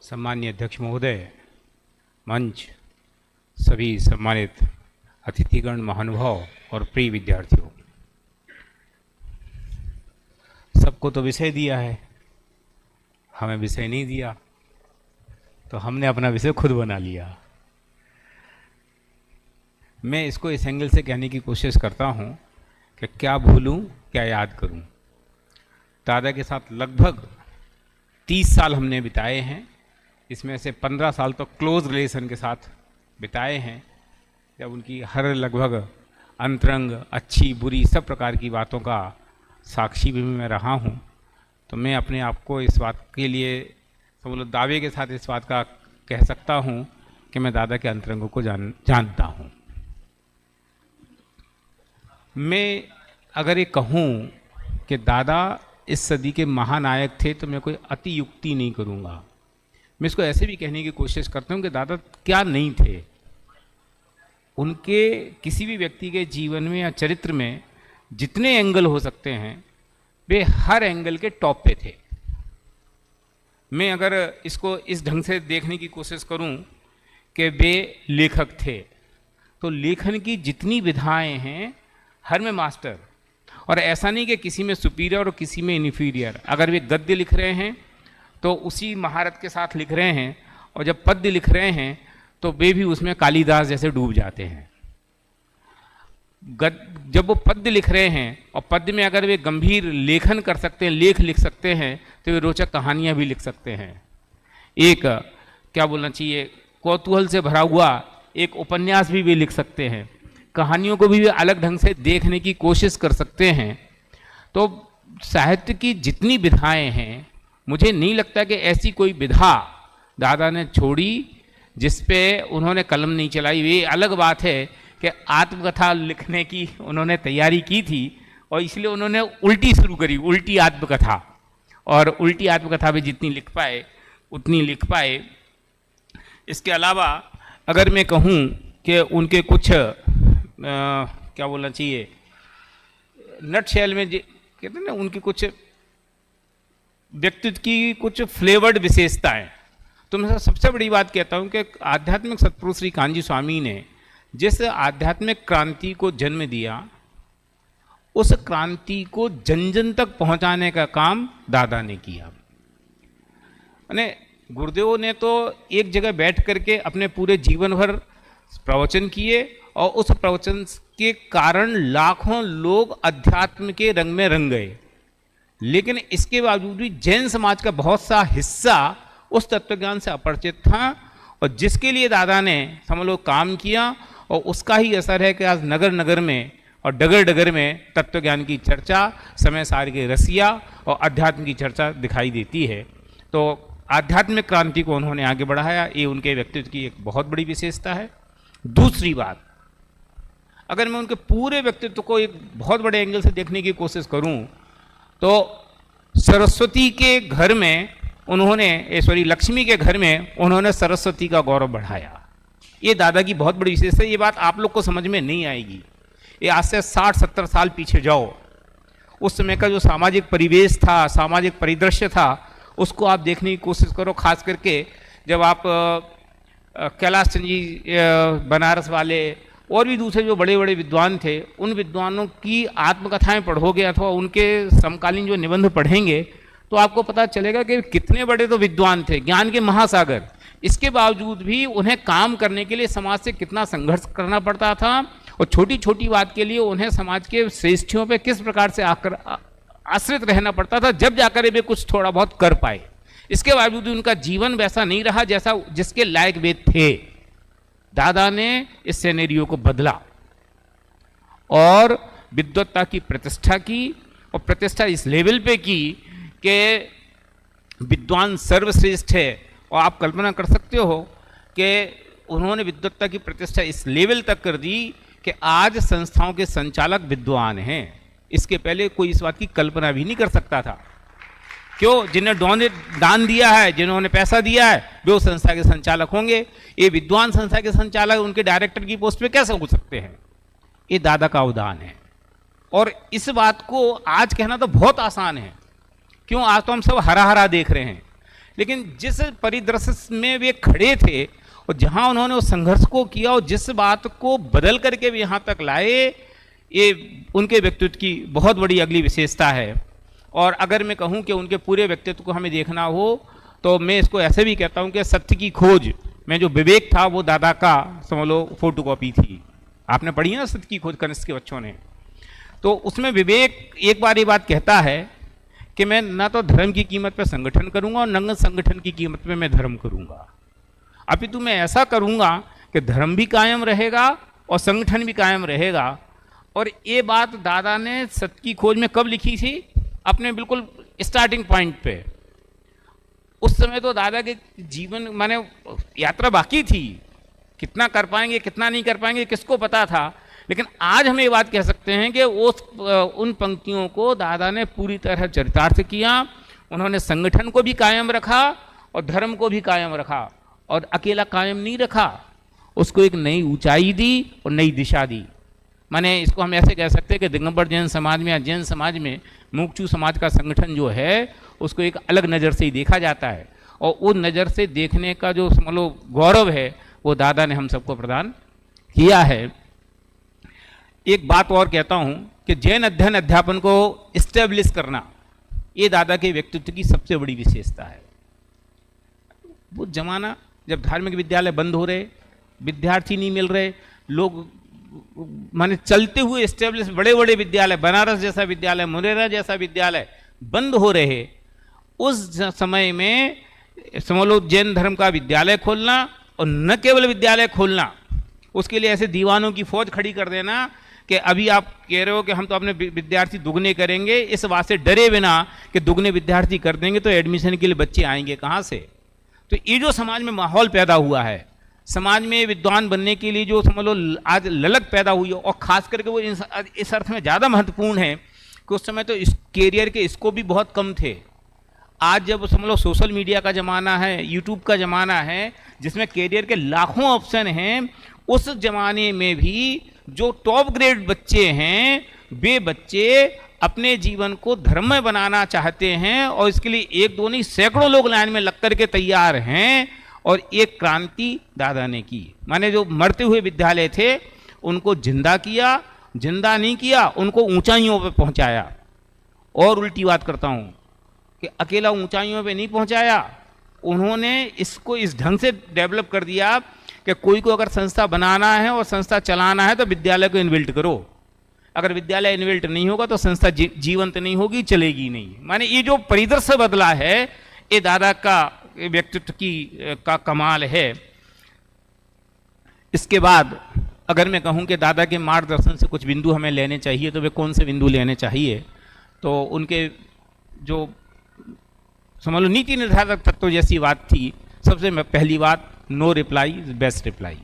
सम्मानीय अध्यक्ष महोदय, मंच, सभी सम्मानित अतिथिगण, महानुभाव और प्रिय विद्यार्थियों, सबको तो विषय दिया है, हमें विषय नहीं दिया, तो हमने अपना विषय खुद बना लिया। मैं इसको इस एंगल से कहने की कोशिश करता हूँ कि क्या भूलूं, क्या याद करूं। दादा के साथ लगभग 30 साल हमने बिताए हैं, इसमें से 15 साल तो क्लोज रिलेशन के साथ बिताए हैं, जब उनकी हर लगभग अंतरंग, अच्छी बुरी सब प्रकार की बातों का साक्षी भी मैं रहा हूँ। तो मैं अपने आप को इस बात के लिए समझ लो दावे के साथ इस बात का कह सकता हूँ कि मैं दादा के अंतरंगों को जानता हूँ। मैं अगर ये कहूँ कि दादा इस सदी के महानायक थे तो मैं कोई अति युक्ति नहीं करूँगा। मैं इसको ऐसे भी कहने की कोशिश करता हूँ कि दादा क्या नहीं थे। उनके किसी भी व्यक्ति के जीवन में या चरित्र में जितने एंगल हो सकते हैं वे हर एंगल के टॉप पे थे। मैं अगर इसको इस ढंग से देखने की कोशिश करूं कि वे लेखक थे तो लेखन की जितनी विधाएं हैं हर में मास्टर, और ऐसा नहीं कि किसी में सुपीरियर और किसी में इन्फीरियर। अगर वे गद्य लिख रहे हैं तो उसी महारत के साथ लिख रहे हैं, और जब पद्य लिख रहे हैं तो वे भी उसमें कालिदास जैसे डूब जाते हैं। जब वो पद्य लिख रहे हैं और पद्य में अगर वे गंभीर लेखन कर सकते हैं, लेख लिख सकते हैं, तो वे रोचक कहानियाँ भी लिख सकते हैं। एक क्या बोलना चाहिए, कौतूहल से भरा हुआ एक उपन्यास भी वे लिख सकते हैं। कहानियों को भी वे अलग ढंग से देखने की कोशिश कर सकते हैं। तो साहित्य की जितनी विधाएं हैं, मुझे नहीं लगता कि ऐसी कोई विधा दादा ने छोड़ी जिस पे उन्होंने कलम नहीं चलाई। ये अलग बात है कि आत्मकथा लिखने की उन्होंने तैयारी की थी और इसलिए उन्होंने उल्टी शुरू करी, उल्टी आत्मकथा, और उल्टी आत्मकथा भी जितनी लिख पाए उतनी लिख पाए। इसके अलावा अगर मैं कहूँ कि उनके कुछ क्या बोलना चाहिए, नटशेल में कहते हैं ना, उनकी कुछ व्यक्तित्व की कुछ फ्लेवर्ड विशेषताएं, तो मैं सबसे बड़ी बात कहता हूँ कि आध्यात्मिक सतपुरुष श्री कान्जी स्वामी ने जिस आध्यात्मिक क्रांति को जन्म दिया, उस क्रांति को जन जन तक पहुँचाने का काम दादा ने किया। यानी गुरुदेव ने तो एक जगह बैठ करके अपने पूरे जीवन भर प्रवचन किए, और उस प्रवचन के कारण लाखों लोग अध्यात्म के रंग में रंग गए। लेकिन इसके बावजूद भी जैन समाज का बहुत सा हिस्सा उस तत्वज्ञान से अपरिचित था, और जिसके लिए दादा ने समझ लो काम किया, और उसका ही असर है कि आज नगर नगर में और डगर डगर में तत्वज्ञान की चर्चा, समय सार के रसिया और अध्यात्म की चर्चा दिखाई देती है। तो आध्यात्मिक क्रांति को उन्होंने आगे बढ़ाया, ये उनके व्यक्तित्व की एक बहुत बड़ी विशेषता है। दूसरी बात, अगर मैं उनके पूरे व्यक्तित्व को एक बहुत बड़े एंगल से देखने की कोशिश करूं तो सरस्वती के घर में उन्होंने, लक्ष्मी के घर में उन्होंने सरस्वती का गौरव बढ़ाया। ये दादा की बहुत बड़ी विशेषता है। ये बात आप लोग को समझ में नहीं आएगी। ये आज से 60-70 साल पीछे जाओ, उस समय का जो सामाजिक परिवेश था, सामाजिक परिदृश्य था, उसको आप देखने की कोशिश करो। खास करके जब आप कैलाश चंद जी बनारस वाले और भी दूसरे जो बड़े बड़े विद्वान थे, उन विद्वानों की आत्मकथाएं पढ़ोगे अथवा उनके समकालीन जो निबंध पढ़ेंगे तो आपको पता चलेगा कि कितने बड़े तो विद्वान थे, ज्ञान के महासागर। इसके बावजूद भी उन्हें काम करने के लिए समाज से कितना संघर्ष करना पड़ता था, और छोटी छोटी बात के लिए उन्हें समाज के श्रेष्ठियों पे किस प्रकार से आश्रित रहना पड़ता था, जब जाकर वे कुछ थोड़ा बहुत कर पाए। इसके बावजूद उनका जीवन वैसा नहीं रहा जैसा जिसके लायक वे थे। दादा ने इस सिनेरियो को बदला और विद्वत्ता की प्रतिष्ठा की, और प्रतिष्ठा इस लेवल पे की कि विद्वान सर्वश्रेष्ठ है। और आप कल्पना कर सकते हो कि उन्होंने विद्वत्ता की प्रतिष्ठा इस लेवल तक कर दी कि आज संस्थाओं के संचालक विद्वान हैं। इसके पहले कोई इस बात की कल्पना भी नहीं कर सकता था। क्यों? जिन्हें दान दिया है, जिन्होंने पैसा दिया है, वे उस संस्था के संचालक होंगे। ये विद्वान संस्था के संचालक उनके डायरेक्टर की पोस्ट पे कैसे हो सकते हैं? ये दादा का अवदान है। और इस बात को आज कहना तो बहुत आसान है। क्यों? आज तो हम सब हरा हरा देख रहे हैं, लेकिन जिस परिदृश्य में वे खड़े थे और जहां उन्होंने उस संघर्ष को किया और जिस बात को बदल करके भी यहाँ तक लाए, ये उनके व्यक्तित्व की बहुत बड़ी अगली विशेषता है। और अगर मैं कहूँ कि उनके पूरे व्यक्तित्व को हमें देखना हो तो मैं इसको ऐसे भी कहता हूँ कि सत्य की खोज में जो विवेक था वो दादा का समझ लो फोटोकॉपी थी। आपने पढ़ी है ना सत्य की खोज, कनिष्क के बच्चों ने। तो उसमें विवेक एक बार ये बात कहता है कि मैं ना तो धर्म की कीमत पे संगठन करूंगा और न संगठन की कीमत पे मैं धर्म करूंगा, अपितु मैं ऐसा करूंगा कि धर्म भी कायम रहेगा और संगठन भी कायम रहेगा। और ये बात दादा ने सत्य की खोज में कब लिखी थी? अपने बिल्कुल स्टार्टिंग पॉइंट पे। उस समय तो दादा के जीवन माने यात्रा बाकी थी, कितना कर पाएंगे कितना नहीं कर पाएंगे किसको पता था। लेकिन आज हम ये बात कह सकते हैं कि उन पंक्तियों को दादा ने पूरी तरह चरितार्थ किया। उन्होंने संगठन को भी कायम रखा और धर्म को भी कायम रखा, और अकेला कायम नहीं रखा, उसको एक नई ऊंचाई दी और नई दिशा दी। माने इसको हम ऐसे कह सकते हैं कि दिगंबर जैन समाज में या जैन समाज में मुक्चू समाज का संगठन जो है उसको एक अलग नज़र से ही देखा जाता है, और उस नज़र से देखने का जो समझ लो गौरव है वो दादा ने हम सबको प्रदान किया है। एक बात और कहता हूँ कि जैन अध्ययन अध्यापन को इस्टेब्लिश करना ये दादा के व्यक्तित्व की सबसे बड़ी विशेषता है। वो जमाना जब धार्मिक विद्यालय बंद हो रहे, विद्यार्थी नहीं मिल रहे, लोग माने चलते हुए इस्टेब्लिश बड़े बड़े विद्यालय, बनारस जैसा विद्यालय, मुरेरा जैसा विद्यालय बंद हो रहे, उस समय में समझ लो जैन धर्म का विद्यालय खोलना, और न केवल विद्यालय खोलना, उसके लिए ऐसे दीवानों की फौज खड़ी कर देना कि अभी आप कह रहे हो कि हम तो अपने विद्यार्थी दुगने करेंगे, इस बात से डरे बिना कि दुगने विद्यार्थी कर देंगे तो एडमिशन के लिए बच्चे आएंगे कहाँ से। तो ये जो समाज में माहौल पैदा हुआ है, समाज में विद्वान बनने के लिए जो समझ लो आज ललक पैदा हुई है, और ख़ास करके वो इस अर्थ में ज़्यादा महत्वपूर्ण है कि उस समय तो इस कैरियर के स्कोप भी बहुत कम थे। आज जब समझ लो सोशल मीडिया का ज़माना है, यूट्यूब का ज़माना है, जिसमें कैरियर के लाखों ऑप्शन हैं, उस ज़माने में भी जो टॉप ग्रेड बच्चे हैं वे बच्चे अपने जीवन को धर्ममय बनाना चाहते हैं, और इसके लिए एक दो नहीं सैकड़ों लोग लाइन में लग कर के तैयार हैं। और एक क्रांति दादा ने की, माने जो मरते हुए विद्यालय थे उनको जिंदा किया, जिंदा नहीं किया उनको ऊंचाइयों पर पहुंचाया। और उल्टी बात करता हूं कि अकेला ऊंचाइयों पे नहीं पहुंचाया, उन्होंने इसको इस ढंग से डेवलप कर दिया कि कोई को अगर संस्था बनाना है और संस्था चलाना है तो विद्यालय को इन्विल्ट करो, अगर विद्यालय इन्विल्ट नहीं होगा तो संस्था जीवंत नहीं होगी, चलेगी नहीं। माने ये जो परिदृश्य बदला है ये दादा का व्यक्तित्व का कमाल है। इसके बाद अगर मैं कहूं कि दादा के मार्गदर्शन से कुछ बिंदु हमें लेने चाहिए तो वे कौन से बिंदु लेने चाहिए, तो उनके जो समझ लो नीति निर्धारक तत्व जैसी बात थी, सबसे पहली बात no reply is best reply.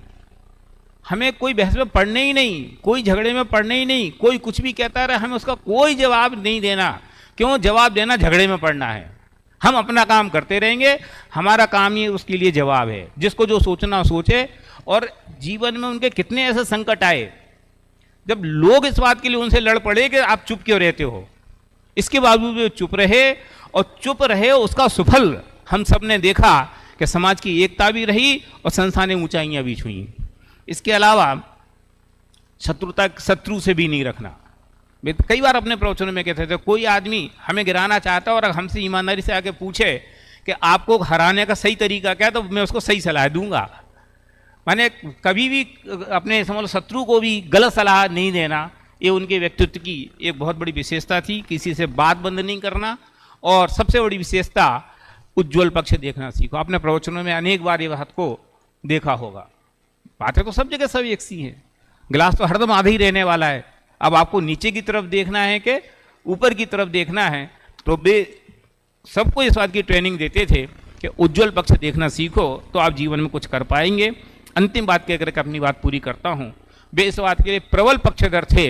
हमें कोई बहस में पढ़ने ही नहीं, कोई झगड़े में पढ़ने ही नहीं, कोई कुछ भी कहता रहे हमें उसका कोई जवाब नहीं देना। क्यों जवाब देना? झगड़े में पढ़ना है। हम अपना काम करते रहेंगे, हमारा काम ही उसके लिए जवाब है। जिसको जो सोचना सोचे। और जीवन में उनके कितने ऐसे संकट आए जब लोग इस बात के लिए उनसे लड़ पड़े कि आप चुप क्यों रहते हो, इसके बावजूद वे चुप रहे, और चुप रहे उसका सुफल हम सब ने देखा कि समाज की एकता भी रही और संस्था ने ऊंचाइयां भी छुई। इसके अलावा शत्रु से भी नहीं रखना। मैं कई बार अपने प्रवचनों में कहते थे कोई आदमी हमें गिराना चाहता है और हमसे ईमानदारी से आके पूछे कि आपको हराने का सही तरीका क्या है, तो मैं उसको सही सलाह दूंगा। माने कभी भी अपने समझ लो शत्रु को भी गलत सलाह नहीं देना, ये उनके व्यक्तित्व की एक बहुत बड़ी विशेषता थी। किसी से बात बंद नहीं करना, और सबसे बड़ी विशेषता उज्ज्वल पक्ष देखना सीखो। आपने प्रवचनों में अनेक बार ये बात को देखा होगा। बातें तो सब जगह सब एक सी हैं, गिलास तो हरदम आधा ही रहने वाला है। अब आपको नीचे की तरफ देखना है कि ऊपर की तरफ देखना है, तो वे सबको इस बात की ट्रेनिंग देते थे कि उज्ज्वल पक्ष देखना सीखो तो आप जीवन में कुछ कर पाएंगे। अंतिम बात कह करके अपनी बात पूरी करता हूँ। वे इस बात के लिए प्रबल पक्षधर थे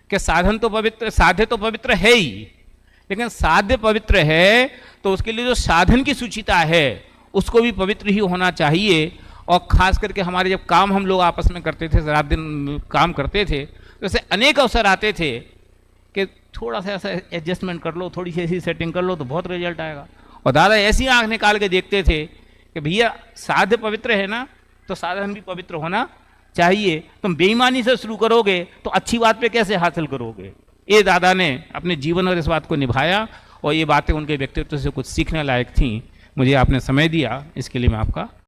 कि साधन तो पवित्र, साध्य तो पवित्र है ही, लेकिन साध्य पवित्र है तो उसके लिए जो साधन की सुचिता है उसको भी पवित्र ही होना चाहिए। और ख़ास करके हमारे जब काम हम लोग आपस में करते थे, रात दिन काम करते थे, तो ऐसे अनेक अवसर आते थे कि थोड़ा सा ऐसा एडजस्टमेंट कर लो, थोड़ी सी ऐसी सेटिंग कर लो तो बहुत रिजल्ट आएगा। और दादा ऐसी आंख निकाल के देखते थे कि भैया साध्य पवित्र है ना, तो साधन भी पवित्र होना चाहिए। तुम बेईमानी से शुरू करोगे तो अच्छी बात पे कैसे हासिल करोगे। ये दादा ने अपने जीवन और इस बात को निभाया, और ये बातें उनके व्यक्तित्व से कुछ सीखने लायक थी। मुझे आपने समय दिया, इसके लिए मैं आपका